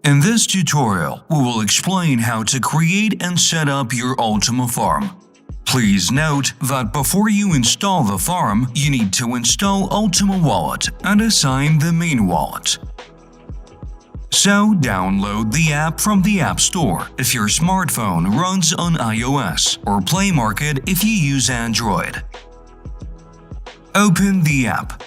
In this tutorial, we will explain how to create and set up your Ultima Farm. Please note that before you install the farm, you need to install Ultima Wallet and assign the main wallet. So, download the app from the App Store if your smartphone runs on iOS, or Play Market if you use Android. Open the app.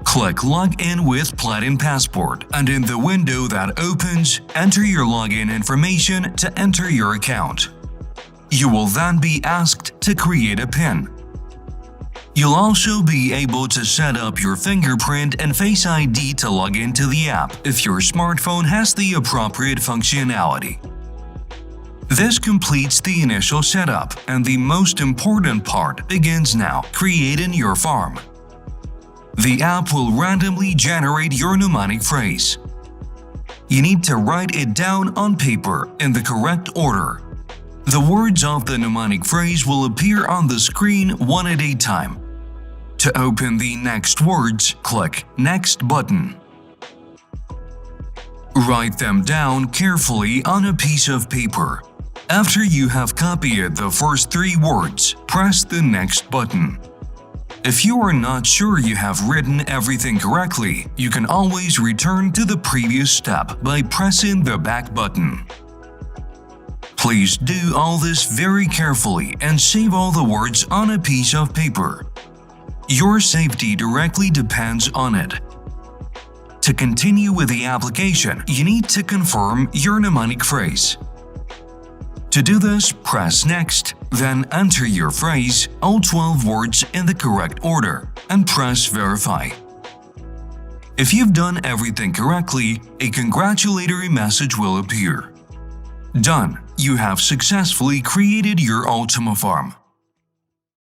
Click Login with Platin Passport, and in the window that opens, enter your login information to enter your account. You will then be asked to create a PIN. You'll also be able to set up your fingerprint and Face ID to log into the app if your smartphone has the appropriate functionality. This completes the initial setup, and the most important part begins now: creating your farm. The app will randomly generate your mnemonic phrase. You need to write it down on paper in the correct order. The words of the mnemonic phrase will appear on the screen one at a time. To open the next words, click Next button. Write them down carefully on a piece of paper. After you have copied the first 3 words, press the Next button. If you are not sure you have written everything correctly, you can always return to the previous step by pressing the Back button. Please do all this very carefully and save all the words on a piece of paper. Your safety directly depends on it. To continue with the application, you need to confirm your mnemonic phrase. To do this, press Next, then enter your phrase, all 12 words in the correct order, and press Verify. If you've done everything correctly, a congratulatory message will appear. Done! You have successfully created your Ultima Farm.